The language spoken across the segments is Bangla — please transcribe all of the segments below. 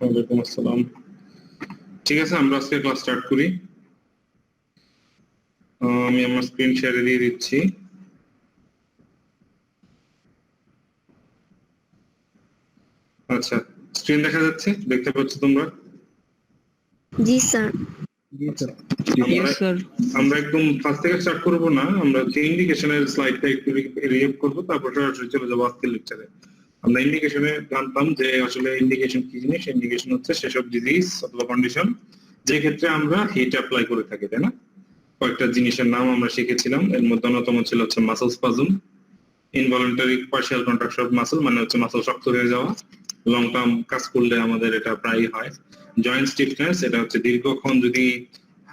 ওয়ালাইকুম আসসালাম। ঠিক আছে, আমরা আজকে ক্লাস স্টার্ট করি। আমি আমার স্ক্রিন শেয়ারে দিয়ে দিচ্ছি। আচ্ছা, স্ক্রিন দেখা যাচ্ছে, দেখতে পাচ্ছ তোমরা? জি স্যার। আমরা একদম ফার্স্ট থেকে স্টার্ট করব না, আমরা যে ইন্ডিকেশনের স্লাইডটা একটু রিভিউ করব, তারপর সরাসরি চলে যাবো আজকের লেকচারে। আমরা ইন্ডিকেশনে জানতাম যে আসলে ইন্ডিকেশন কি জিনিস। ইন্ডিকেশন হচ্ছে সেসব ডিজিজ অথবা কন্ডিশন যে ক্ষেত্রে আমরা হিট অ্যাপ্লাই করে থাকি, তাই না? কয়েকটা জিনিসের নাম আমরা শিখেছিলাম, এর মধ্যে অন্যতম ছিল হচ্ছে muscle spasm, involuntary partial contraction of muscle, মানে হচ্ছে মাসল শক্ত হয়ে যাওয়া, লং টার্ম কাজ করলে আমাদের এটা প্রায়ই হয়। জয়েন্ট স্টিফনেস, এটা হচ্ছে দীর্ঘক্ষণ যদি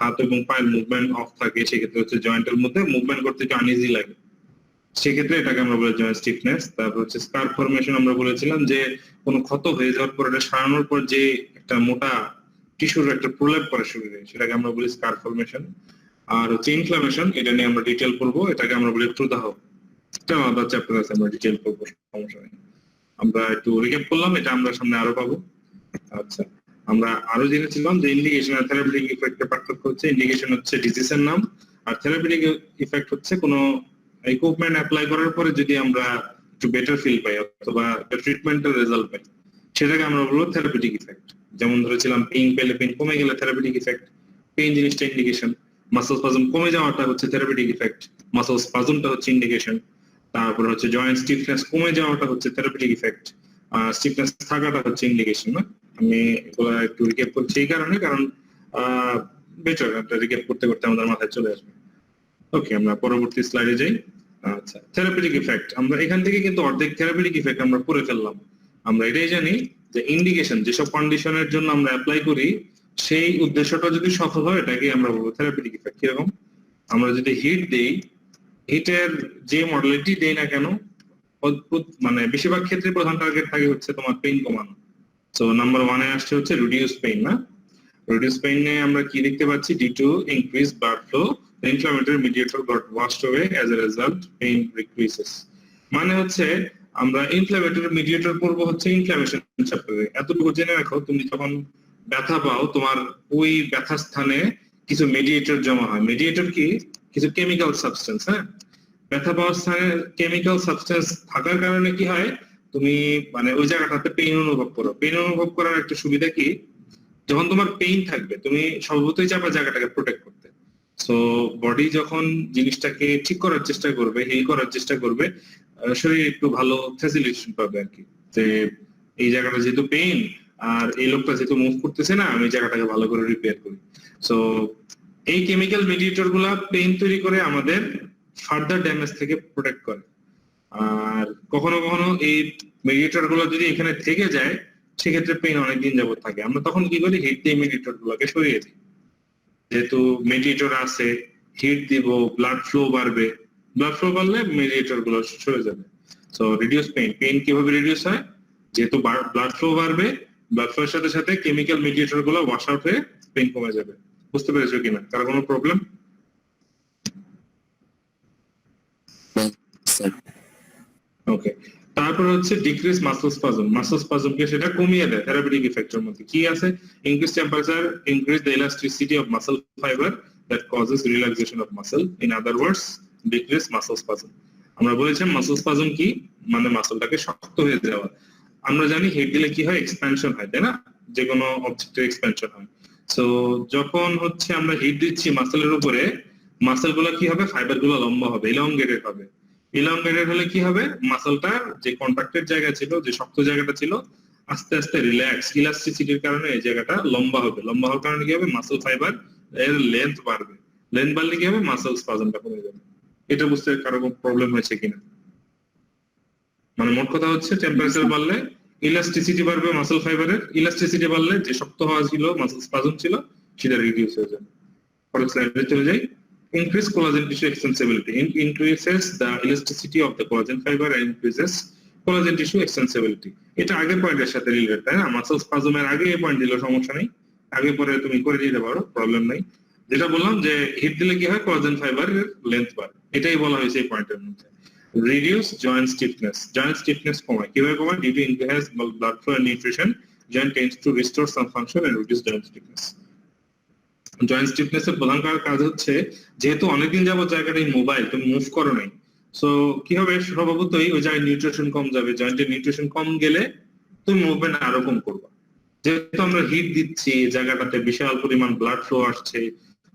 হাত এবং পায়ের মুভমেন্ট অফ থাকে সেক্ষেত্রে হচ্ছে জয়েন্টের মধ্যে মুভমেন্ট করতে একটু আনইজি লাগে, সেক্ষেত্রে এটাকে আমরা বলি জয়েন্ট স্টিফনেস। তারপর হচ্ছে স্কার ফরমেশন, আমরা বলেছিলাম যে কোনো ক্ষত হয়ে যাওয়ার পর এটা সারানোর পর যে একটা মোটা টিস্যুর একটা প্রলেপ করে শরীরে, সেটাকে আমরা বলি স্কার ফরমেশন। আর হচ্ছে ইনফ্লামেশন, এটা নিয়ে আমরা ডিটেল করবো, এটাকে আমরা বলি প্রদাহ। এটা আলাদা চ্যাপ্টার আছে, আমরা ডিটেল করবো, সমস্যা নেই। আমরা একটু রিক্যাপ করলাম, এটা আমরা সামনে আরো পাবো। আচ্ছা, আমরা আরো জেনেছিলাম যে ইন্ডিকেশন আর থেরাপিউটিক ইফেক্টের পার্থক্য হচ্ছে ইন্ডিকেশন হচ্ছে ডিজিজের নাম, আর থেরাপিউটিক ইফেক্ট হচ্ছে কোনো ইকুইপমেন্ট অ্যাপ্লাই করার পরে যদি আমরা একটু বেটার ফিল পাই অথবা ট্রিটমেন্টের রেজাল্ট পাই, সেটাকে আমরা বলবো থেরাপিউটিক ইফেক্ট। যেমন ধরেছিলাম পেইন পেলে, পেইন কমে গেলে থেরাপিউটিক ইফেক্ট, পেইন জিনিসটা ইন্ডিকেশন। মাসল স্পাজম কমে যাওয়াটা হচ্ছে থেরাপিউটিক ইফেক্ট, মাসল স্পাজমটা হচ্ছে ইন্ডিকেশন। তারপর হচ্ছে জয়েন্ট স্টিফনেস কমে যাওয়াটা হচ্ছে থেরাপিউটিক ইফেক্ট, আর স্টিফনেস থাকাটা হচ্ছে ইন্ডিকেশন। না, আমি এগুলা একটু রিক্যাপ করছি এই কারণে, কারণ বেটার একটা রিক্যাপ করতে করতে আমাদের মাথায় চলে আসবে। ওকে, আমরা পরবর্তী স্লাইডে যাই। আচ্ছা, থেরাপিউটিক ইফেক্ট, আমরা এখান থেকে কিন্তু অর্ধেক থেরাপিউটিক ইফেক্ট আমরা পড়ে ফেললাম। আমরা এটাই জানি যে ইন্ডিকেশন যেসব কন্ডিশনের জন্য আমরা অ্যাপ্লাই করি সেই উদ্দেশ্যটা যদি সফল হয় এটাকে আমরা বলবো থেরাপিউটিক ইফেক্ট। কিরকম? আমরা যদি হিট দেই, হিটের যে মডেলিটি দেই না কেন, মানে বেশিরভাগ ক্ষেত্রে প্রধান টার্গেট থাকে হচ্ছে তোমার পেইন কমানো। সো নাম্বার 1 এ আসছে হচ্ছে রিডিউস পেইন। না, রিডিউস পেইনে আমরা কি দেখতে পাচ্ছি? due to increased blood flow the inflammatory mediator got washed away, as a result pain decreases। মানে হচ্ছে আমরা ইনফ্ল্যামেটরি মিডিয়েটর পড়ব হচ্ছে ইনফ্ল্যামেশন চ্যাপ্টারে। এতটুকু জেনে রাখো, তুমি যখন ব্যথা পাও তোমার ওই ব্যথা স্থানে কিছু মিডিয়েটর জমা হয়। মিডিয়েটর কি? কিছু কেমিক্যাল সাবস্টেন্স। হ্যাঁ, ব্যথা পাওয়ার স্থানে কেমিক্যাল সাবস্টেন্স থাকার কারণে কি হয়, তুমি মানে ওই জায়গাটাতে পেইন অনুভব করো। পেইন অনুভব করার একটা সুবিধা কি, যখন তোমার পেইন থাকবে তুমি স্বভাবতই চাপা জায়গাটাকে প্রোটেক্ট করতে। সো বডি যখন জিনিসটাকে ঠিক করার চেষ্টা করবে, হিল করার চেষ্টা করবে, শরীর একটু ভালো ফ্যাসিলিটেশন পাবে আর কি, যে এই জায়গাটা যেহেতু পেইন আর এই লোকটা যেহেতু মুভ করতেছে না, আমি জায়গাটাকে ভালো করে রিপেয়ার করি। সো এই কেমিক্যাল মিডিয়েটর গুলা পেইন তৈরি করে আমাদের ফার্দার ড্যামেজ থেকে প্রোটেক্ট করে। আর কখনো কখনো এই মিডিয়েটর গুলো যদি এখানে থেকে যায় সেক্ষেত্রে পেইন অনেকদিন যাবত থাকে। আমরা তখন কি করি? হিট দিয়ে মিডিয়েটর গুলোকে সরিয়ে দিই। যেহেতু মিডিয়েটর আছে, হিট দিব, ব্লাড ফ্লো বাড়বে, ব্লাড ফ্লো বাড়লে মিডিয়েটর গুলো সরে যাবে। সো রিডিউস পেইন, পেইন কিভাবে রিডিউস হয়? যেহেতু ব্লাড ফ্লো বাড়বে, ব্লাড ফ্লোর সাথে সাথে কেমিক্যাল মিডিয়েটর গুলো ওয়াশ আউট হয়ে পেইন কমে যাবে। বুঝতে পেরেছো কিনা? কারো কোনো প্রবলেম? ওকে, তারপর হচ্ছে ডিক্রিজ মাসল স্পাজম। মাসল স্পাজমকে সেটা কমিয়ে দেয়। থেরাপিউটিক ইফেক্টের মধ্যে কি আছে? Increase temperature, increase the elasticity of muscle fibre that causes relaxation of muscle. In other words, decrease muscle spasm. আমরা বলেছিলাম মাসল স্পাজম কি, মানে মাসলটাকে শক্ত হয়ে যাওয়া। আমরা জানি হিট দিলে কি হয়? এক্সপ্যানশন হয়, তাই না? যে কোনো অবজেক্টের এক্সপ্যানশন হয়। সো যখন হচ্ছে আমরা হিট দিচ্ছি মাসলের উপরে, মাসলগুলো কি হবে? ফাইবারগুলো লম্বা হবে, ইলংগেটেড হবে। ইলংগেটেড হলে কি হবে? মাসলটা যে কন্ট্রাক্টেড জায়গা ছিল, যে শক্ত জায়গাটা ছিল, আস্তে আস্তে রিল্যাক্স, ইলাস্টিসিটির কারণে এই জায়গাটা লম্বা হবে। লম্বা হওয়ার কারণে কি হবে? মাসল ফাইবার এর লেন্থ বাড়বে। লেন্থ বাড়লে কি হবে? মাসল স্পাজমটা কমে যাবে। এটা বুঝতে কারো কোনো প্রবলেম হয়েছে কিনা? মানে মোট কথা হচ্ছে টেম্পারেচার বাড়লে ইলাস্টিসিটি বাড়বে মাসল ফাইবারের, ইলাস্টিসিটি বাড়লে যে শক্ত হওয়া ছিল, মাসল স্পাজম ছিল, সেটা রিডিউস হয়ে যাবে। পরের স্লাইডে চলে যাই। Increase collagen tissue extensibility. Increases the elasticity of the collagen fiber and increases collagen tissue extensibility. এটা আগের পয়েন্টের সাথে রিলেটেড, তাই না? মাসল স্পাজমের আগে এই পয়েন্ট দিলে সমস্যা নেই, আগে পরে তুমি করে দিতে পারো, প্রবলেম নাই। যেটা বললাম যে হিট দিলে কি হয়? কোলাজেন ফাইবারের লেন্থ বাড়ে, এটাই বলা হয়েছে এই পয়েন্টের মধ্যে। Reduce joint stiffness, joint stiffness কমায়। কিভাবে কমায়? Due to increase blood flow and nutrition, joint tends to restore some function and reduce joint stiffness. Joint stiffness এর প্রধান কাজ হচ্ছে যেহেতু অনেকদিন যাবত জায়গাটাই মোবাইল, তুমি মুভ করো নাই, সো কি হবে স্বভাবতই ওই জায়গায় নিউট্রিশন কম যাবে, জয়েন্টের নিউট্রিশন কম গেলে তুমি মুভমেন্ট আরো কম করবে। যেহেতু আমরা হিট দিচ্ছি জায়গাটাতে, বিশাল পরিমাণ ব্লাড ফ্লো আসছে,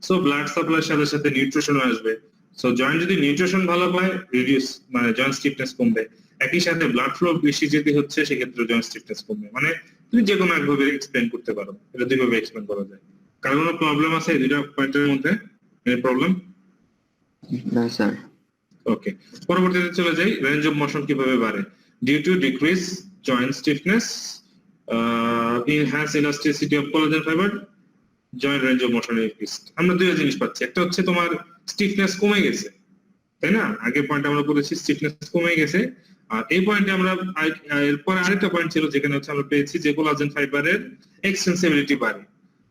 সো ব্লাড সাপ্লাইয়ের সাথে সাথে নিউট্রিশন আসবে, সো জয়েন্ট যদি নিউট্রিশন ভালো পায় রিডিউস মানে জয়েন্ট স্টিফনেস কমবে। একই সাথে ব্লাড ফ্লো বেশি যেতে হচ্ছে সেক্ষেত্রে জয়েন্ট স্টিফনেস কমবে। মানে তুমি যে কোনো একভাবে এক্সপ্লেন করতে পারো, এটা দুইভাবে এক্সপ্লেন করা যায়। কারণ কোনো প্রবলেম আছে এই দুইটা পয়েন্টের মধ্যে? Any problem? না স্যার। ওকে, পরবর্তীতে চলে যাই, রেঞ্জ অফ মোশন কিভাবে বাড়ে। Due to decrease joint stiffness, enhance elasticity of collagen fiber, joint range of motion increased। আমরা দুইটা জিনিস পাচ্ছি, একটা হচ্ছে তোমার স্টিফনেস কমে গেছে, তাই না? আগের পয়েন্টে আমরা বলেছি স্টিফনেস কমে গেছে, আর এই পয়েন্টে আমরা এরপরে আরেকটা পয়েন্ট ছিল যেখানে হচ্ছে আমরা পেয়েছি যে কোলাজেন ফাইবারের এক্সটেনসিবিলিটি বাড়ে।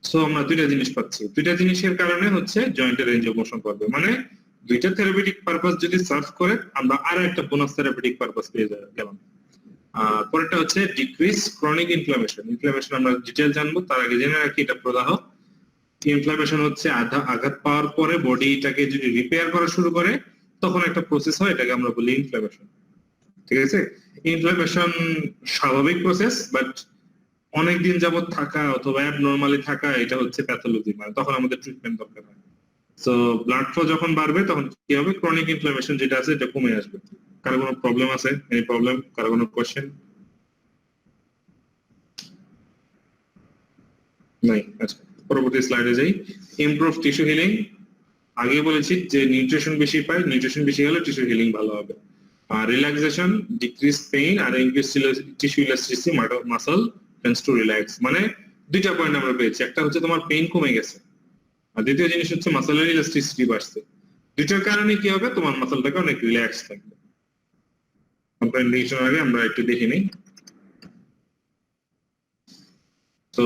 সো আমরা দুইটা জিনিস পাচ্ছি, দুইটা জিনিসের কারণে হচ্ছে জয়েন্টের রেঞ্জ অফ মোশন বাড়বে। মানে দুইটা থেরাপিউটিক পারপাস যদি সার্ভ করে আমরা আরো একটা বোনাস থেরাপিউটিক পারপাস পেয়ে গেলাম। পরেরটা হচ্ছে ডিক্রিজ ক্রনিক ইনফ্লামেশন। ইনফ্লামেশন আমরা ডিটেইল জানবো, তার আগে জেনে রাখি এটা প্রদাহ। ইনফ্লামেশন হচ্ছে আঘাত পাওয়ার পরে বডিটাকে যদি রিপেয়ার করা শুরু করে তখন একটা প্রসেস হয়, এটাকে আমরা বলি ইনফ্লামেশন। ঠিক আছে, ইনফ্লামেশন স্বাভাবিক প্রসেস, বাট অনেকদিন যাবত থাকা অথবা অ্যাবনরমালি থাকা এটা হচ্ছে প্যাথোলজি, মানে তখন আমাদের ট্রিটমেন্ট দরকার হয়। সো ব্লাড ফ্লো যখন বাড়বে তখন কি হবে, ক্রনিক ইনফ্লামেশন যেটা আছে এটা কমে আসবে। কারো কোনো প্রবলেম আছে? Any problem? কারো কোনো কোশ্চেন? নাই? আচ্ছা, পরবর্তী স্লাইডে যাই। Improve tissue healing. আগে বলেছি যে নিউট্রিশন বেশি পায়, নিউট্রিশন বেশি হলে টিস্যু হিলিং ভালো হবে। আর রিল্যাক্সেশন, ডিক্রিজ পেইন আর increase tissue elasticity, muscle tends to relax. মানে দুইটা পয়েন্ট আমরা পেয়েছি, একটা হচ্ছে তোমার পেইন কমে গেছে, আর দ্বিতীয় জিনিস হচ্ছে মাসলের ইলাস্টিসিটি বাড়ছে। দুইটার কারণে কি হবে, তোমার মাসলটাকে অনেক রিল্যাক্স থাকবে। কম্প্রেহেনশন আগে আমরা একটু দেখে নিই। তো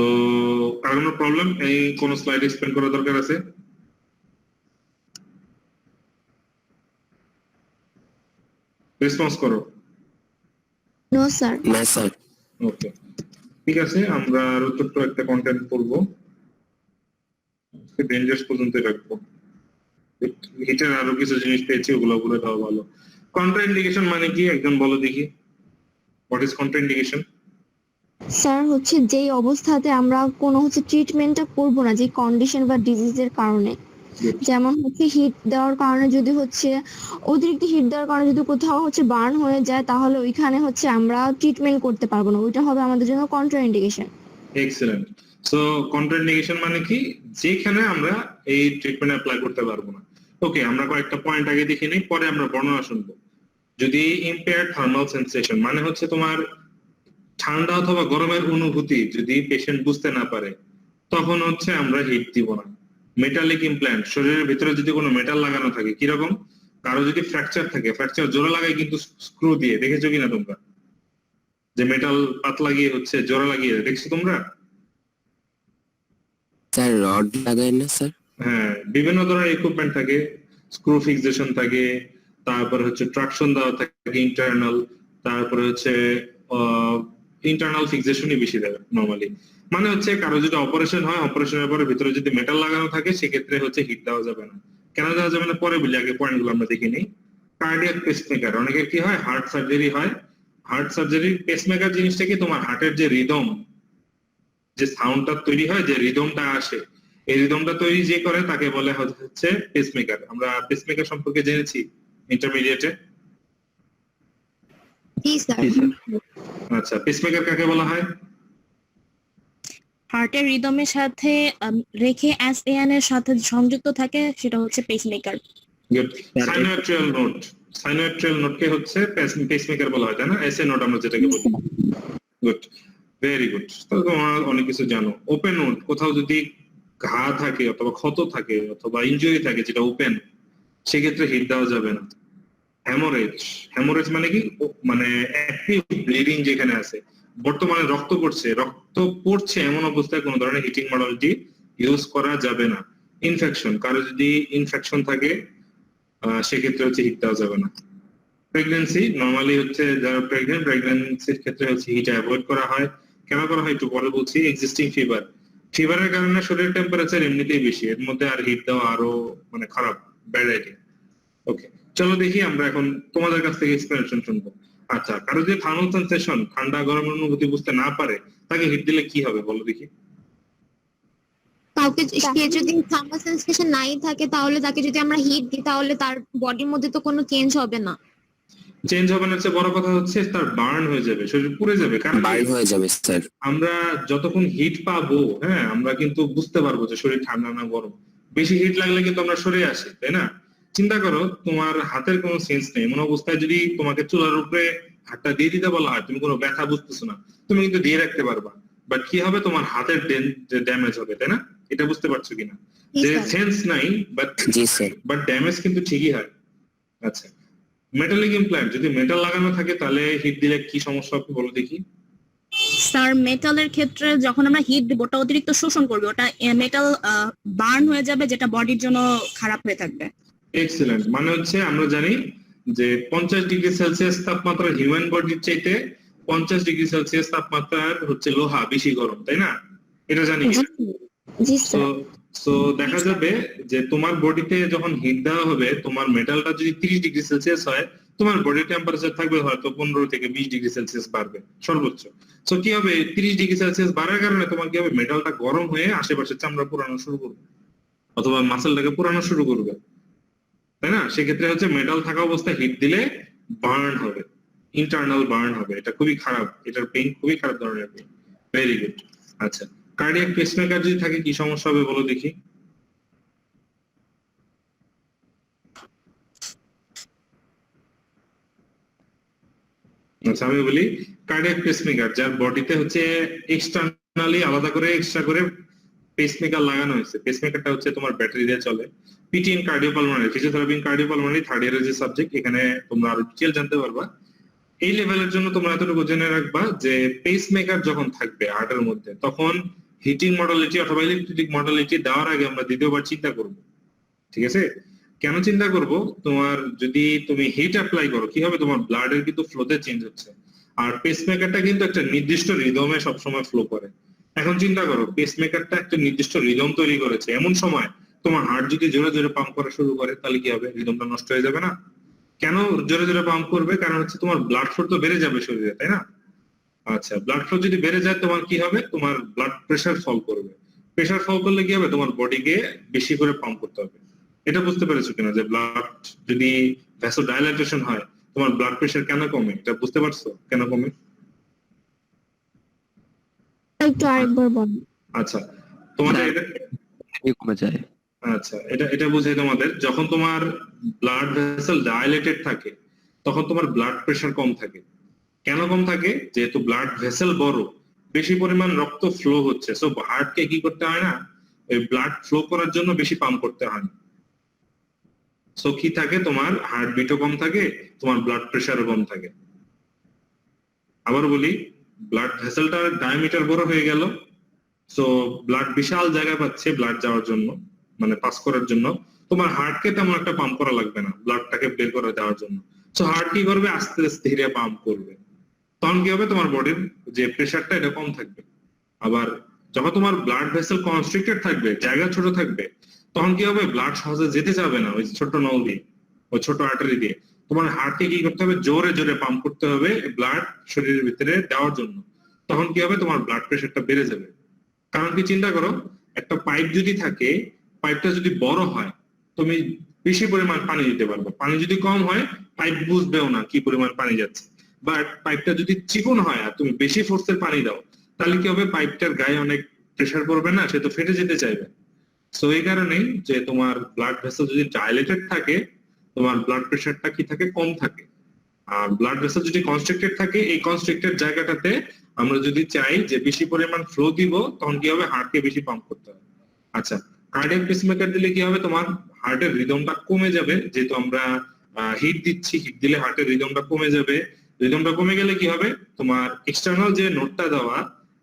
কার কোনো প্রবলেম, এই কোন স্লাইড এক্সপ্লেন করা দরকার আছে? রেসপন্স করো। No sir. না স্যার। ওকে, ঠিক আছে, আমরা আরো ছোট্ট একটা কন্টেন্ট পড়বো, ডেঞ্জার্স পর্যন্ত রাখবো। হিটার আরো কিছু জিনিস পেয়েছি, ওগুলো বলে দাও ভালো। কন্ট্রাইন্ডিকেশন মানে কি একজন বলো দেখি, হোয়াট ইজ কন্ট্রাইন্ডিকেশন? স্যার হচ্ছে যেই অবস্থাতে আমরা কোনো হচ্ছে ট্রিটমেন্টটা করব না, যে কন্ডিশন বা ডিজিজের কারণে, যেমন হচ্ছে হিট দেওয়ার কারণে যদি হচ্ছে অতিরিক্ত হিট দেওয়ার কারণে যদি কোথাও হচ্ছে বার্ন হয়ে যায় তাহলে ওইখানে হচ্ছে আমরা ট্রিটমেন্ট করতে পারবো না, ওইটা হবে আমাদের জন্য কন্ট্রাইন্ডিকেশন। এক্সেলেন্ট। সো কন্ট্রাইন্ডিকেশন মানে কি, যেখানে আমরা এই ট্রিটমেন্ট অ্যাপ্লাই করতে পারবো না। ওকে, আমরা কয়েকটা পয়েন্ট আগে দেখে নিই, পরে আমরা বর্ণনা শুনবো। যদি ইম্পেয়ার্ড থার্মাল সেন্সেশন, মানে হচ্ছে তোমার ঠান্ডা অথবা গরমের অনুভূতি যদি পেশেন্ট বুঝতে না পারে তখন হচ্ছে আমরা হিট দিব না। মেটালিক ইমপ্ল্যান্ট, শরীরের ভিতরে যদি কোনো মেটাল লাগানো থাকে, কিরকম, কারো যদি ফ্র্যাকচার থাকে, ফ্র্যাকচার জোড়া লাগাই কিন্তু স্ক্রু দিয়ে, দেখেছো কিনা তোমরা? যে মেটাল পাত লাগিয়ে হচ্ছে জোড়া লাগিয়ে, দেখছো তোমরা? স্যার রড লাগায় না স্যার? হ্যাঁ, বিভিন্ন ধরনের ইকুইপমেন্ট থাকে, স্ক্রু ফিক্সেশন থাকে, তারপরে হচ্ছে ট্রাকশন দেওয়া থাকে ইন্টারনাল, তারপরে হচ্ছে ইন্টারনাল ফিক্সেশনই বেশি দেয় নরমালি। মানে হচ্ছে কারো যদি অপারেশন হয়, অপারেশনের পরে ভিতরে যদি মেটাল লাগানো থাকে সেক্ষেত্রে হচ্ছে হিট দেওয়া যাবে না। কেন দেওয়া যাবে না পরে বলি, আগে পয়েন্টগুলো আমরা দেখে নিই। কার্ডিয়াক পেসমেকার, অনেকের কি হয়, হার্ট সার্জারি হয়। হার্ট সার্জারির পেসমেকার জিনিসটা কি, তোমার হার্টের যে রিদম, যে সাউন্ডটা তৈরি হয়, যে রিদমটা আসে, এই রিদমটা তৈরি যে করে তাকে বলে হচ্ছে পেসমেকার। আমরা পেসমেকার সম্পর্কে জেনেছি ইন্টারমিডিয়েটে। জি স্যার। আচ্ছা, পেসমেকার কাকে বলা হয়? হার্টের রিদমের সাথে রেখে এসএএন এর সাথে সংযুক্ত থাকে, সেটা হচ্ছে পেসমেকার। গুড। সাইনোয়াট্রিয়াল নোড, সাইনোয়াট্রিয়াল নোডকে হচ্ছে পেসমেকার বলা হয়, তাই না? এসএ নোড আমরা যেটাকে বলি। Good, very good. তাহলে তোমরা অনেক কিছু জানো। ওপেন নোড, কোথাও যদি ঘা থাকে অথবা ক্ষত থাকে অথবা ইনজুরি থাকে যেটা ওপেন, সেক্ষেত্রে হিট দেওয়া যাবে না। হ্যামোরেজ, হ্যামোরেজ মানে কি, মানে অ্যাক্টিভ ব্লিডিং যেখানে আছে, বর্তমানে রক্ত পড়ছে এমন অবস্থায় কোনো ধরনের হিটিং মডালিটি ইউজ করা যাবে না। ইনফেকশন, কারো যদি ইনফেকশন থাকে সেক্ষেত্রে হচ্ছে হিট দেওয়া যাবে না। প্রেগন্যান্সি, নরমালি হচ্ছে যারা প্রেগন্যান্সির ক্ষেত্রে হচ্ছে হিট অ্যাভয়েড করা হয়। কেন করা হয় একটু পরে বলছি। এক্সিস্টিং ফিভারের কারণে শরীরের টেম্পারেচার এমনিতেই বেশি, এর মধ্যে আর হিট দেওয়া আরো মানে খারাপ, ব্যাড আইডিয়া। ওকে, চলো দেখি আমরা এখন তোমাদের কাছ থেকে এক্সপ্লেনেশন শুনবো। আচ্ছা, কারো যদি থার্মাল সেন্সেশন, ঠান্ডা গরমের অনুভূতি বুঝতে না পারে, তাকে হিট দিলে কি হবে বলো দেখি। কাউকে সে যদি থার্মাল সেন্সেশন নাই থাকে তাহলে তাকে যদি আমরা হিট দিই তাহলে তার বডির মধ্যে তো কোনো চেঞ্জ হবে না। চেঞ্জ হবে না, চেয়ে বড় কথা হচ্ছে তার বার্ন হয়ে যাবে, শরীর পুড়ে যাবে। কারণ বাইর হয়ে যাবে স্যার। আমরা যতক্ষণ হিট পাবো, হ্যাঁ, আমরা কিন্তু বুঝতে পারবো যে শরীর ঠান্ডা না গরম। বেশি হিট লাগলে কিন্তু আমরা সরে আসি, তাই না? চিন্তা করো, তোমার হাতের কোনো সেন্স নেই, এমন অবস্থায় যদি তোমাকে চুলার উপরে হাতটা দিয়ে দিতে বলা হয়, তুমি কোনো ব্যথা বুঝতেছো না, তুমি কিন্তু দিয়ে রাখতে পারবা, বাট কি হবে, তোমার হাতের ড্যামেজ হবে, তাই না? এটা বুঝতে পারছো কিনা? যে সেন্স নাই জি স্যার। বাট ড্যামেজ কিন্তু ঠিকই হয়। আচ্ছা, মেটালিক ইমপ্ল্যান্ট যদি মেটাল লাগানো থাকে তাহলে হিট দিলে কি সমস্যা হবে বলো দেখি। স্যার মেটালের ক্ষেত্রে যখন আমরা হিট দিব ওটা অতিরিক্ত শোষণ করবে, ওটা মেটাল বার্ন হয়ে যাবে, যেটা বডির জন্য খারাপ হয়ে থাকবে। এক্সিলেন্ট, মানে হচ্ছে আমরা জানি যে 50 ডিগ্রি সেলসিয়াস তাপমাত্রা হিউম্যান বডির চাইতে 50 ডিগ্রি সেলসিয়াস তাপমাত্রার হচ্ছে লোহা বেশি গরম, তাই না? এটা জানি। জি তো স্যার। সো দেখা যাবে যে তোমার বডিতে যখন হিট দেওয়া হবে, তোমার মেটালটা যদি 30 ডিগ্রি সেলসিয়াস হয়, তোমার বডি টেম্পারেচার থাকবে হয়তো 15 থেকে 20 ডিগ্রি সেলসিয়াস বাড়বে সর্বোচ্চ। সো কি হবে, 30 ডিগ্রি সেলসিয়াস বাড়ার কারণে তোমার কি হবে, মেটালটা গরম হয়ে আশেপাশে চামড়া পুরানো শুরু করবে অথবা মাসেলটাকে পুরানো শুরু করবে, তাই না? সেক্ষেত্রে হচ্ছে মেটাল থাকা অবস্থায় হিট দিলে বার্ন হবে, ইন্টারনাল বার্ন হবে। এটা খুবই খারাপ, এটার পেইন খুবই খারাপ ধরনের পেইন। Very good. আচ্ছা, কার্ডিয়াক পেসমেকার যদি থাকে কি সমস্যা হবে বলো দেখি। আচ্ছা, আমি বলি, কার্ডিয়াক পেসমেকার যার বডিতে হচ্ছে এক্সটার্নালি আলাদা করে এক্সট্রা করে পেসমেকার লাগানো হয়েছে, পেসমেকারটা হচ্ছে তোমার ব্যাটারি দিয়ে চলে। PT in cardiopulmonary, physiotherapy in cardiopulmonary third ইয়ারের যে সাবজেক্ট, এখানে তোমরা আরো ডিটেইল জানতে পারবা। এই লেভেলের জন্য তোমরা এতটুকু জেনে রাখবা যে পেসমেকার যখন থাকবে হার্টের মধ্যে, তখন হিটিং মডালিটি অথবা ইলেকট্রিক মডালিটি দেওয়ার আগে আমরা দ্বিতীয়বার চিন্তা করব, ঠিক আছে? কেন চিন্তা করব, তোমার যদি তুমি হিট অ্যাপ্লাই করো কি হবে, তোমার ব্লাডের কিন্তু ফ্লোতে চেঞ্জ হচ্ছে, আর পেসমেকারটা কিন্তু একটা নির্দিষ্ট রিদমে সবসময় ফ্লো করে। এখন চিন্তা করো, পেসমেকারটা একটা নির্দিষ্ট রিদম তৈরি করেছে, এমন সময় তোমার হার্ট যদি জোরে জোরে পাম্প করা শুরু করে তাহলে কি হবে, রিদমটা নষ্ট হয়ে যাবে না? কেন জোরে জোরে পাম্প করবে, কারণ হচ্ছে তোমার ব্লাড ফ্লো তো বেড়ে যাবে শরীরে, তাই না? আচ্ছা, ব্লাড ফ্লো যদি বেড়ে যায় তোমার কি হবে, তোমার ব্লাড প্রেসার ফল করবে। প্রেসার ফল করলে কি হবে, তোমার বডিকে বেশি করে পাম্প করতে হবে। এটা বুঝতে পেরেছো কিনা যে ব্লাড যদি ভ্যাসোডাইলেটেশন হয় তোমার ব্লাড প্রেসার কেন কমে, এটা বুঝতে পারছো কেন কমে? একটু আরেকবার বলুন। আচ্ছা, তোমাদের কমে যায়। আচ্ছা, এটা বুঝাই তোমাদের, যখন তোমার ব্লাড ভেসেল ডাইলেটেড থাকে তখন তোমার ব্লাড প্রেসার কম থাকে। কেন কম থাকে, যেহেতু ব্লাড ভেসেল বড়, বেশি পরিমাণ রক্ত ফ্লো হচ্ছে, সো হার্টকে কি করতে হয় না, ওই ব্লাড ফ্লো করার জন্য বেশি পাম্প করতে হয় না। সো কি থাকে, তোমার হার্ট বিটও কম থাকে, তোমার ব্লাড প্রেসারও কম থাকে। আবার বলি, ব্লাড ভেসেলটার ডায়ামিটার বড় হয়ে গেল, সো ব্লাড বিশাল জায়গা পাচ্ছে ব্লাড যাওয়ার জন্য, মানে পাস করার জন্য। তোমার হার্টকে তেমন একটা পাম্প করা লাগবে না ব্লাডটাকে বের করে দেওয়ার জন্য। সো হার্ট কি করবে, আস্তে আস্তে ধীরে পাম্প করবে। তখন কি হবে, তোমার বডির যে প্রেসারটা এটা কম থাকবে। আবার যখন তোমার ব্লাড ভেসেল কনস্ট্রিক্টেড থাকবে, জায়গা ছোট থাকবে, তখন কি হবে, ব্লাড সহজে যেতে যাবে না ওই ছোট নল দিয়ে, ওই ছোট আর্টারি দিয়ে। তোমার হার্টকে কি করতে হবে, জোরে জোরে পাম্প করতে হবে ব্লাড শরীরের ভিতরে দেওয়ার জন্য। তখন কি হবে, তোমার ব্লাড প্রেসারটা বেড়ে যাবে। কারণ কি, চিন্তা করো, একটা পাইপ যদি থাকে, পাইপটা যদি বড় হয় তুমি বেশি পরিমাণ পানি দিতে পারবে, পানি যদি কম হয় পাইপ বুঝবেও না কি পরিমাণ পানি যাচ্ছে। বাট পাইপটা যদি চিকন হয় আর তুমি বেশি ফোর্সের পানি দাও, তাহলে কি হবে, পাইপটার গায়ে অনেক প্রেসার পড়বে না, সে তো ফেটে যেতে চাইবে। সো এই কারণেই যে তোমার ব্লাড ভেসেল যদি ডাইলেটেড থাকে, তোমার ব্লাড প্রেসারটা কি থাকে, কম থাকে। আর ব্লাড ভেসেল যদি কনস্ট্রিক্টেড থাকে, এই কনস্ট্রিক্টেড জায়গাটাতে আমরা যদি চাই যে বেশি পরিমাণ ফ্লো দিব, তখন কি হবে, হার্টকে বেশি পাম্প করতে হবে। আচ্ছা, কার্ডিয়াক পেসমেকার দিলে কি হবে, তোমার হার্টের রিদমটা কমে যাবে, যেহেতু আমরা হিট দিচ্ছি, হিট দিলে হার্টের রিদমটা কমে যাবে। রিদমটা কমে গেলে কি হবে, তোমার এক্সটার্নাল যে নোটটা দেওয়া,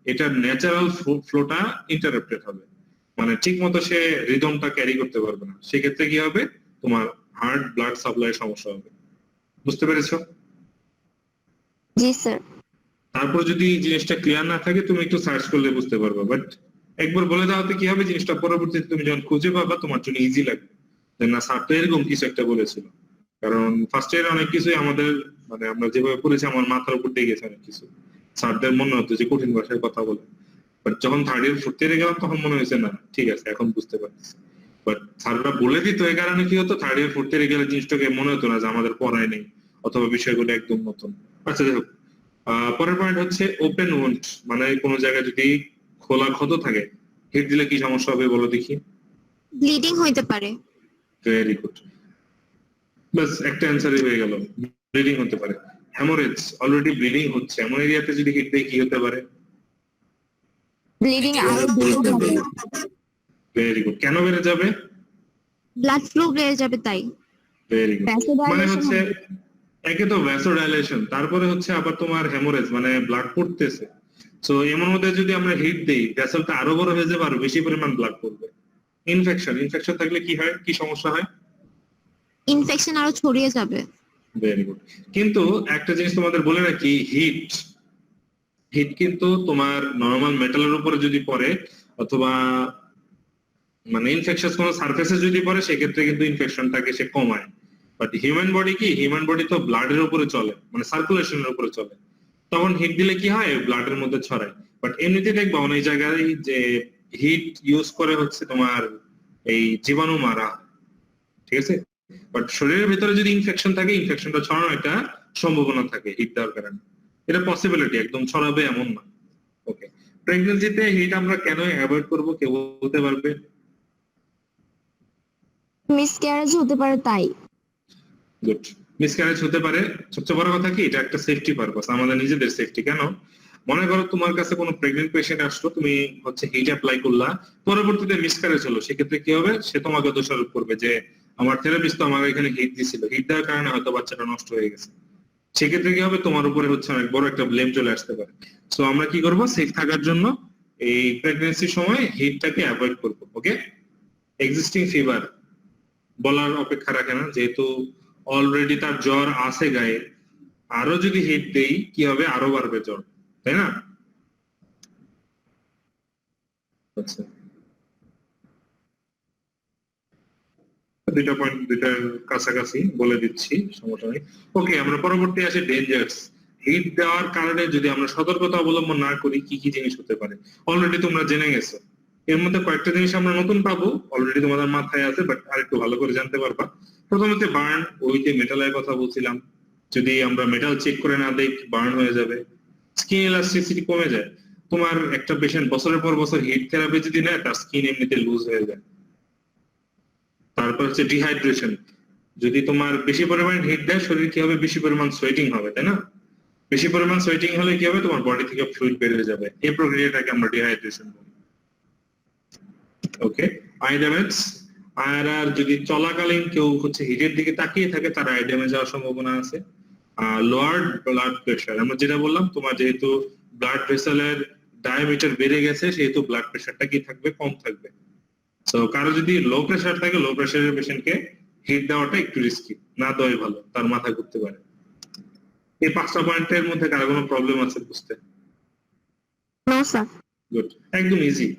এটার ন্যাচারাল ফ্লোটা ইন্টারাপ্টেড হবে, মানে ঠিক মতো সে রিদমটা ক্যারি করতে পারবে না। সেক্ষেত্রে কি হবে, তোমার হার্ট ব্লাড সাপ্লাই সমস্যা হবে। বুঝতে পেরেছো? জি স্যার। তারপর যদি জিনিসটা ক্লিয়ার না থাকে তুমি একটু সার্চ করলে বুঝতে পারবে, বাট একবার বলে দেওয়াতে কি হবে, জিনিসটা পরবর্তীতে তুমি যখন খুঁজে পাবা তোমার জন্য ইজি লাগবে যে না স্যার তো এরকম কিছু একটা বলেছিল। কারণ ফার্স্ট ইয়ারে অনেক কিছুই আমাদের মানে আমরা যেভাবে পড়েছি আমার মাথার উপর দিয়ে গেছে অনেক কিছু, স্যারদের মনে হতো যে কঠিন ভাষায় কথা বলে, বাট যখন থার্ড ইয়ার ফোর্থ ইয়ারে গেলাম তখন মনে হয়েছে না ঠিক আছে এখন বুঝতে পারছি। বাট স্যাররা বলে দিত এই কারণে কি হতো থার্ড ইয়ার ফোর্থ ইয়ারে গেলে জিনিসটাকে মনে হতো না যে আমাদের পড়ায় নেই অথবা বিষয়গুলো একদম নতুন। আচ্ছা যাই হোক, পরের পয়েন্ট হচ্ছে ওপেন ওন্ড, মানে কোনো জায়গায় যদি খোলা ক্ষত থাকে হিট দিলে কি সমস্যা হবে বলো দেখি। ব্লিডিং হইতে পারে। ভেরি গুড, বাস একটা অ্যান্সারই হয়ে গেল, ব্লিডিং হতে পারে। হ্যামোরেজ, অলরেডি ব্লিডিং হচ্ছে এমন এরিয়াতে যদি হিট দেয় কি হতে পারে? ব্লিডিং আরো বেড়ে যাবে। ভেরি গুড, কেন বেড়ে যাবে? ব্লাড ফ্লো বেড়ে যাবে তাই। ভেরি গুড, মানে Vasodilation হচ্ছে একে তো ভ্যাসোডাইলেশন, তারপরে হচ্ছে আবার তোমার হ্যামোরেজ মানে ব্লাড পড়তেছে। সো এমন মধ্যে যদি আমরা হিট দেই ভ্যাসেলটা আরো বড় হয়ে যাবে, আরো বেশি পরিমাণ ব্লাড পড়বে। ইনফেকশন, ইনফেকশন থাকলে কি হয়, কি সমস্যা হয়? ইনফেকশন আরো ছড়িয়ে যাবে। ভেরি গুড, কিন্তু একটা জিনিস তোমাদের বলে রাখি, হিট হিট কিন্তু তোমার নরমাল মেটালের উপরে যদি পড়ে অথবা মানে ইনফেকশন কোনো সারফেসে যদি পড়ে সেক্ষেত্রে কিন্তু ইনফেকশনটাকে সে কমায়। বাট হিউম্যান বডি কি, হিউম্যান বডি তো ব্লাডের উপরে চলে মানে সার্কুলেশনের উপরে চলে, তখন হিট দিলে কি হয় ব্লাডের মধ্যে ছড়ায়। বাট এমনিতে দেখবা অনেক জায়গায় যে হিট ইউজ করে হচ্ছে তোমার এই জীবাণু মারা, ঠিক আছে? বাট শরীরের ভিতরে যদি ইনফেকশন থাকে ইনফেকশনটা ছড়ানোর একটা সম্ভাবনা থাকে হিট দেওয়ার কারণে, এটা পসিবিলিটি, একদম ছড়াবে এমন না। ওকে, প্রেগন্যান্সিতে হিট আমরা কেন অ্যাভয়েড করব কেউ বলতে পারবে? মিসক্যারেজ হতে পারে তাই। গুড, মিসক্যারেজ হতে পারে। সবচেয়ে বড় কথা কি, এটা একটা সেফটি পারপাস, আমাদের নিজেদের সেফটি। কেন? মনে করো তোমার কাছে কোনো প্রেগনেন্ট পেশেন্ট আসলো, তুমি হচ্ছে হিট অ্যাপ্লাই করলা, পরবর্তীতে মিসক্যারেজ হলো, সেক্ষেত্রে কি হবে, সে তোমাকে দোষারোপ করবে যে আমার থেরাপিস্ট তো আমাকে এখানে হিট দিছিল, হিট দেওয়ার কারণে হয়তো বাচ্চাটা নষ্ট হয়ে গেছে। সেক্ষেত্রে কি হবে, তোমার উপরে হচ্ছে অনেক বড় একটা ব্লেম চলে আসতে পারে। সো আমরা কি করব, সেফ থাকার জন্য এই প্রেগন্যান্সির সময় হিটটাকে অ্যাভয়েড করব। ওকে, এক্সিস্টিং ফিভার বলার অপেক্ষা রাখে না, যেহেতু অলরেডি তার জ্বর আছে গায়ে, আরো যদি হিট দেই কি হবে, আরো বাড়বে জ্বর, তাই না? আচ্ছা, দুইটা পয়েন্ট দুইটার কাছাকাছি বলে দিচ্ছি, সমস্যা নেই। ওকে, আমরা পরবর্তী আসি ডেঞ্জার্স। হিট দেওয়ার কারণে যদি আমরা সতর্কতা অবলম্বন না করি কি কি জিনিস হতে পারে অলরেডি তোমরা জেনে গেছো। এর মধ্যে কয়েকটা জিনিস আমরা নতুন পাবো, অলরেডি তোমাদের মাথায় আছে, বাট আরেকটু ভালো করে জানতে পারবা। প্রথমত বার্ন, ওই যে মেটালের কথা বলছিলাম, যদি আমরা মেটাল চেক করে না দেই বার্ন হয়ে যাবে। স্কিন ইলাস্টিসিটি কমে যায়, তোমার একটা পেশেন্ট বছরের পর বছর হিট থেরাপি যদি নেয় তার স্কিন এমনিতে লুজ হয়ে যায়। তারপর হচ্ছে ডিহাইড্রেশন, যদি তোমার বেশি পরিমাণ হিট দেয় শরীর কি হবে, বেশি পরিমাণ সোয়েটিং হবে, তাই না? বেশি পরিমাণ সোয়েটিং হলে কি হবে, তোমার বডি থেকে ফ্লুইড বের হয়ে যাবে, এই প্রক্রিয়াটাকে আমরা ডিহাইড্রেশন বলি। ওকে, আই ড্যামেজ, আর যদি চলাকালীন কেউ হচ্ছে হিটের দিকে তাকিয়ে থাকে তার আই ড্যামেজ হওয়ার সম্ভাবনা আছে। লোয়ার ব্লাড প্রেশার, আমরা যেটা বললাম তোমার যেহেতু ব্লাড ভেসেলের ডায়ামিটার বেড়ে গেছে সেহেতু ব্লাড প্রেশারটা কি থাকবে, কম থাকবে। সো কারো যদি লো প্রেশার থাকে, লো প্রেশারের পেশেন্টকে হিট দেওয়াটা একটু রিস্কি, না দেওয়াই ভালো, তার মাথা ঘুরতে পারে। এই 5টা পয়েন্টের মধ্যে কারো কোনো প্রবলেম আছে বুঝতে? No sir. গুড, একদম ইজি।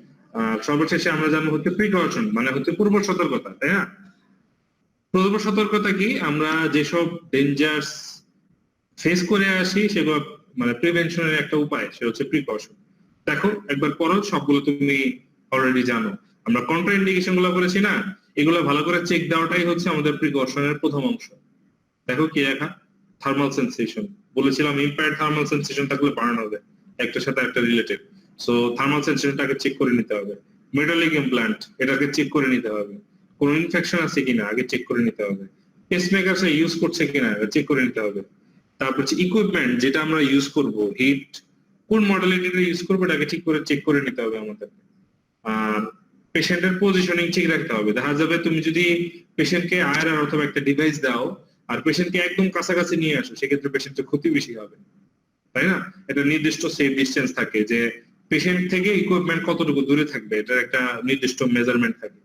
সর্বশেষে আমরা জানবো হচ্ছে প্রিকশন, মানে হচ্ছে পূর্ব সতর্কতা, তাই না? পূর্ব সতর্কতা কি, আমরা যেসব ডেঞ্জার্স ফেস করে আসি সেগুলো মানে প্রিভেনশনের একটা উপায়, সেটা হচ্ছে প্রিকশন। দেখো একবার পড়ো, সবগুলো তুমি অলরেডি জানো। আমরা কন্ট্রা ইন্ডিকেশন গুলো করেছি না, এগুলো ভালো করে চেক দেওয়াটাই হচ্ছে আমাদের প্রিকশনের প্রথম অংশ। দেখো কি লেখা, থার্মাল সেন্সেশন, বলেছিলাম ইম্পেয়ার্ড থার্মাল সেন্সেশন থাকলে বার্ন হবে, একটার সাথে একটা রিলেটেড। সো থার্মাল সেন্সেশনটাকে চেক করে নিতে হবে। মেটালিক ইমপ্ল্যান্ট, এটাকে চেক করে নিতে হবে। কোনো ইনফেকশন আছে কিনা আগে চেক করে নিতে হবে। পেসমেকার ইউজ করছে কিনা চেক করে নিতে হবে। তারপর হচ্ছে ইকুইপমেন্ট, যেটা আমরা ইউজ করব, হিট কোন মডেলিটিটা ইউজ করবো এটাকে ঠিক করে চেক করে নিতে হবে আমাদের। আর পেশেন্টের পজিশনিং ঠিক রাখতে হবে। দেখা যাবে তুমি যদি পেশেন্টকে আয়আর অথবা একটা ডিভাইস দাও আর পেশেন্টকে একদম কাছাকাছি নিয়ে আসো, সেক্ষেত্রে পেশেন্টের ক্ষতি বেশি হবে, তাই না? এটা নির্দিষ্ট সেফ ডিসটেন্স থাকে যে পেশেন্ট থেকে ইকুইপমেন্ট কতটুকু দূরে থাকবে, এটার একটা নির্দিষ্ট মেজারমেন্ট থাকে।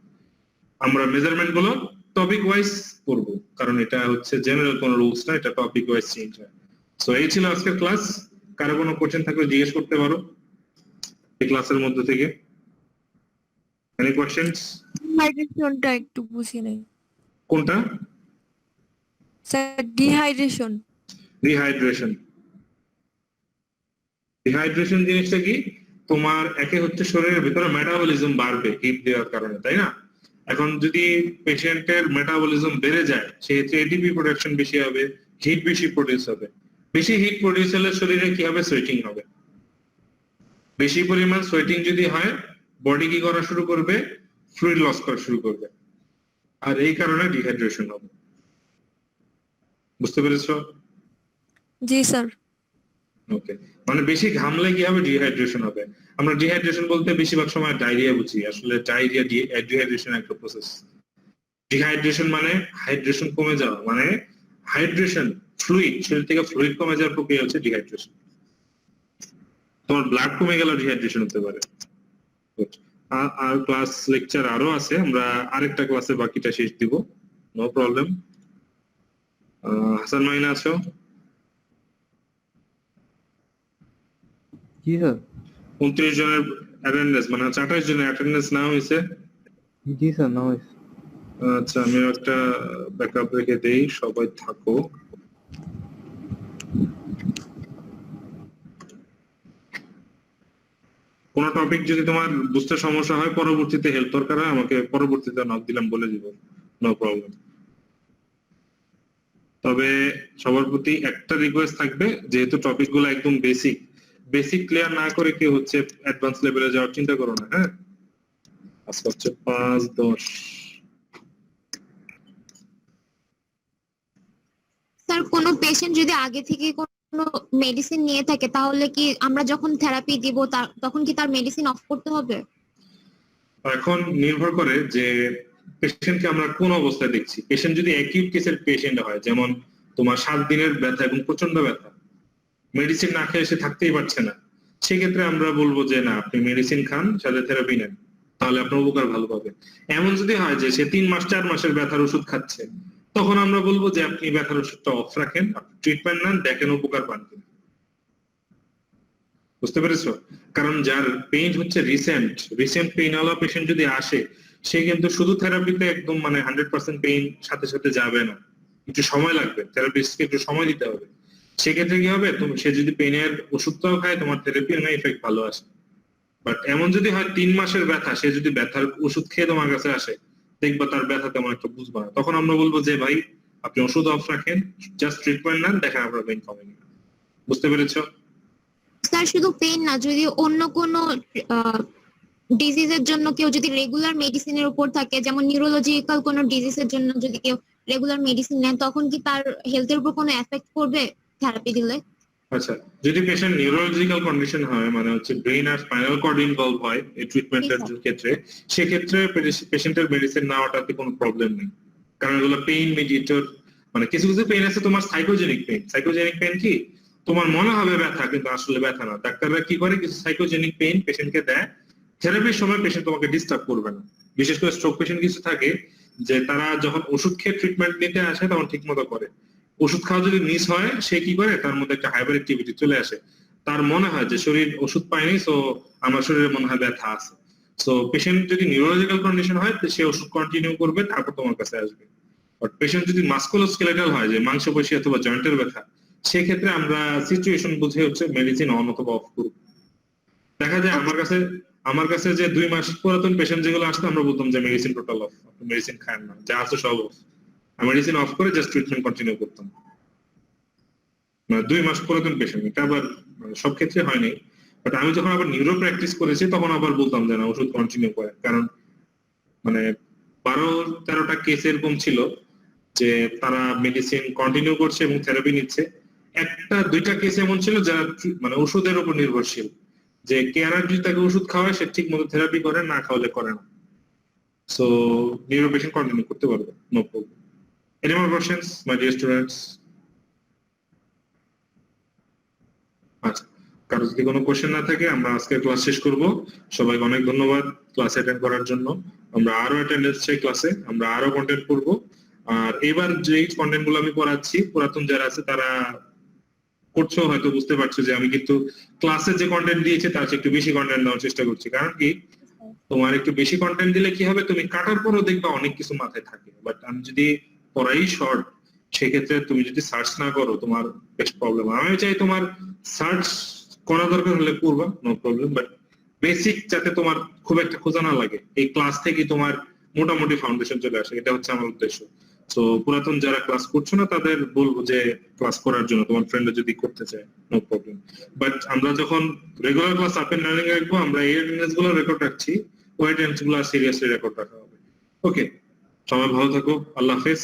আমরা মেজারমেন্ট গুলো টপিক ওয়াইজ করব, কারণ এটা হচ্ছে জেনারেল কোনো রুলস না, এটা টপিক ওয়াইজ চেঞ্জ হয়। সো এই ছিল আজকের ক্লাস। কারো কোনো কোশ্চেন থাকলে জিজ্ঞেস করতে পারো এই ক্লাসের মধ্যে থেকে। Any questions? ডিহাইড্রেশনটা একটু বুঝি নাই কোনটা? Sir, dehydration. ডিহাইড্রেশন। ডিহাইড্রেশন জিনিসটা কি? তোমার একে হচ্ছে শরীরের ভিতরে মেটাবলিজম বাড়বে হিট দেওয়ার কারণে, তাই না? এখন যদি পেশেন্টের মেটাবলিজম বেড়ে যায় সেক্ষেত্রে এটিপি প্রোডাকশন বেশি হবে, হিট বেশি প্রডিউস হবে। বেশি হিট প্রডিউস হলে শরীরে কি হবে? সোয়েটিং হবে। বেশি পরিমাণ সোয়েটিং যদি হয় বডি কি করা শুরু করবে? ফ্লুইড লস করা শুরু করবে, আর এই কারণে ডিহাইড্রেশন হবে। বুঝতে পেরেছো? জি স্যার। ওকে, মানে বেশি ঘামলে কি হবে? ডিহাইড্রেশন হবে। আমরা ডিহাইড্রেশন বলতে বেশিরভাগ সময় ডায়রিয়া বুঝি, আসলে ডায়রিয়া ডিহাইড্রেশন একটা প্রসেস। ডিহাইড্রেশন মানে হাইড্রেশন কমে যাওয়া, মানে হাইড্রেশন ফ্লুইড, শরীর থেকে ফ্লুইড কমে যাওয়ার প্রক্রিয়া হচ্ছে ডিহাইড্রেশন। তোমার ব্লাড কমে গেলে ডিহাইড্রেশন হতে পারে। আর ক্লাস লেকচার আরো আছে, আমরা আরেকটা ক্লাসে বাকিটা শেষ দিব, নো প্রবলেম। হাসান মাইনা আছো? জি স্যার। 29 জনের অ্যাটেন্ডেন্স, মানে 28 জনের অ্যাটেন্ডেন্স না হয়েছে। জি স্যার, নাও আচ্ছা, আমি একটা ব্যাকআপ রেখে দেই, সবাই থাকো। কোন টপিক যদি তোমার বুঝতে সমস্যা হয়, পরবর্তীতে হেল্প দরকার হয় আমাকে পরবর্তীতে নক দিলাম বলে দিব, নো প্রবলেম। তবে সবার প্রতি একটা রিকোয়েস্ট থাকবে, যেহেতু টপিক গুলো একদম বেসিক ক্লিয়ার না করে কেউ হচ্ছে অ্যাডভান্স লেভেলে যাওয়ার চিন্তা করো না। হ্যাঁ, আজকে হচ্ছে 5-10। স্যার, কোনো পেশেন্ট যদি আগে থেকে কোনো মেডিসিন নিয়ে থাকে তাহলে কি আমরা যখন থেরাপি দিব তখন কি তার মেডিসিন অফ করতে হবে? এখন নির্ভর করে যে পেশেন্টকে আমরা কোন অবস্থায় দেখছি। পেশেন্ট যদি অ্যাকিউট কেসের পেশেন্ট হয়, যেমন তোমার 7 দিনের ব্যথা এবং প্রচন্ড ব্যথা, মেডিসিন না খেয়ে সে থাকতেই পারছে না, সেক্ষেত্রে আমরা বলবো যে না, আপনি মেডিসিন খান, সাথে থেরাপি নেন, তাহলে আপনার উপকার ভালো পাবে। এমন যদি হয় যে সে 3 মাস 4 মাসের ব্যথার ওষুধ খাচ্ছে, তখন আমরা বলবো যে আপনি ব্যথার ওষুধটা অফ রাখেন, ট্রিটমেন্ট নেন, দেখেন উপকার পান কিনা। বুঝতে পেরেছো? কারণ যার পেইন হচ্ছে রিসেন্ট পেইন ওয়ালা পেশেন্ট যদি আসে, সে কিন্তু শুধু থেরাপিতে একদম মানে 100% পেইন সাথে সাথে যাবে না, একটু সময় লাগবে, থেরাপিস্টকে একটু সময় দিতে হবে। সেক্ষেত্রে কি হবে? সে যদি পেইনের ওষুধটাও খায়, তোমার থেরাপির না এফেক্ট ভালো আসে। বাট এমন যদি হয় 3 মাসের ব্যথা, সে যদি ব্যথার ওষুধ খেয়ে তোমার কাছে আসে, দেখবা তার ব্যথা তেমন একটা বুঝবা না, তখন আমরা বলবো যে ভাই আপনি ওষুধ অফ রাখেন, জাস্ট ট্রিটমেন্ট নেন, দেখেন আপনার পেইন কমে কিনা। বুঝতে পেরেছো? স্যার, শুধু পেইন না, যদি অন্য কোনো ডিজিজের জন্য কেউ যদি রেগুলার মেডিসিনের উপর থাকে, যেমন নিউরোলজিক্যাল কোনো ডিজিজের জন্য যদি কেউ রেগুলার মেডিসিন নেন, তখন কি তার হেলথের উপর কোনো এফেক্ট পড়বে থেরাপি দিলে? আচ্ছা, যদি পেশেন্ট নিউরোলজিক্যাল কন্ডিশন হয়, মানে হচ্ছে ব্রেইন আর স্পাইনাল কর্ড ইনভলভ হয় এই ট্রিটমেন্টের ক্ষেত্রে, সেক্ষেত্রে পেশেন্টের মেডিসিন নেওয়াটাতে কোনো প্রবলেম নেই। কারণ এগুলো পেইন মেডিয়েটর, মানে কিছু পেইন আছে তোমার সাইকোজেনিক পেইন কি তোমার মনে হবে ব্যথা কিন্তু আসলে ব্যথা না। ডাক্তাররা কি করে, কিছু সাইকোজেনিক পেইন পেশেন্টকে দেয়, থেরাপির সময় পেশেন্ট তোমাকে ডিস্টার্ব করবে না। বিশেষ করে স্ট্রোক পেশেন্ট কিছু থাকে যে তারা যখন ওষুধ খেয়ে ট্রিটমেন্ট নিতে আসে তখন ঠিক মতো করে, ওষুধ খাওয়া যদি মিস হয়, সে কি করে, তার মধ্যে একটা হাইপার অ্যাক্টিভিটি চলে আসে, তার মনে হয় যে শরীর ওষুধ পায়নি, সো আমার শরীরে মনে হয় ব্যথা আছে। সো পেশেন্ট যদি নিউরোলজিক্যাল কন্ডিশন হয়, সে ওষুধ কন্টিনিউ করবে, তারপর তোমার কাছে আসবে। বাট পেশেন্ট যদি মাস্কুলোস্কেলেটাল হয়, যে মাংসপেশি অথবা জয়েন্টের ব্যথা, সেক্ষেত্রে আমরা সিচুয়েশন বুঝে হচ্ছে মেডিসিন অন অথবা অফ করব। দেখা যায় আমার কাছে যে 2 মাস পুরাতন পেশেন্ট যেগুলো আসতো, আমরা বলতাম যে মেডিসিন টোটাল অফ, মেডিসিন খান না, যা আছে সব অফ, মেডিসিন অফ করে জাস্ট ট্রিটমেন্ট কন্টিনিউ করতাম। 2 মাস পুরাতন পেশেন্ট, এটা আবার সব ক্ষেত্রে হয়নি। বাট আমি যখন আবার নিউরো প্র্যাকটিস করেছি, তখন আবার বলতাম যে না, ওষুধ কন্টিনিউ করে। কারণ মানে 12-13টা কেস এরকম ছিল যে তারা মেডিসিন কন্টিনিউ করছে এবং থেরাপি নিচ্ছে। 1-2টা কেস এমন ছিল যারা মানে ওষুধের উপর নির্ভরশীল, যে কেয়ারার যদি তাকে ওষুধ খাওয়ায়, সে ঠিক মতো থেরাপি করে, না খাওয়ালে করে না। সো নিউরো পেশেন্ট কন্টিনিউ করতে পারবে, no problem. Any more questions, my dear students? আচ্ছা, কারো যদি কোনো কোশ্চেন না থাকে, আমরা আজকে ক্লাস শেষ করব। সবাইকে অনেক ধন্যবাদ ক্লাস অ্যাটেন্ড করার জন্য। আমরা আরো অ্যাটেন্ডেন্স চাই ক্লাসে, আমরা আরো কন্টেন্ট করব। আর এবার যে কন্টেন্ট গুলো আমি পড়াচ্ছি, পুরাতন যারা আছে তারা করছো হয়তো বুঝতে পারছো যে আমি কিন্তু ক্লাসে যে কন্টেন্ট দিয়েছি তার চেয়ে একটু বেশি কন্টেন্ট দেওয়ার চেষ্টা করছি। কারণ কি, তোমার একটু বেশি কন্টেন্ট দিলে কি হবে, তুমি কাটার পরও দেখবা অনেক কিছু মাথায় থাকে। বাট আমি যদি পড়াই শর্ট, সেক্ষেত্রে তুমি যদি সার্চ না করো তোমার বেশ প্রবলেম। আমি চাই তোমার সার্চ করা দরকার হলে করবা, নো প্রবলেম, বাট বেসিক যাতে তোমার খুব একটা খোঁজা না লাগে, এই ক্লাস থেকে তোমার মোটামুটি ফাউন্ডেশন চলে আসে, এটা হচ্ছে আমার উদ্দেশ্য। তো পুরাতন যারা ক্লাস করছো না তাদের বলবো যে ক্লাস করার জন্য, তোমার ফ্রেন্ড যদি করতে চায় নো প্রবলেম। বাট আমরা যখন regular class up and running রাখবো, আমরা এই অ্যাটেন্ডেন্স গুলো রেকর্ড রাখছি, ওই অ্যাটেন্ডেন্স গুলো সিরিয়াসলি রেকর্ড রাখা হবে। ওকে, সবাই ভালো থাকো, আল্লাহ হাফেজ।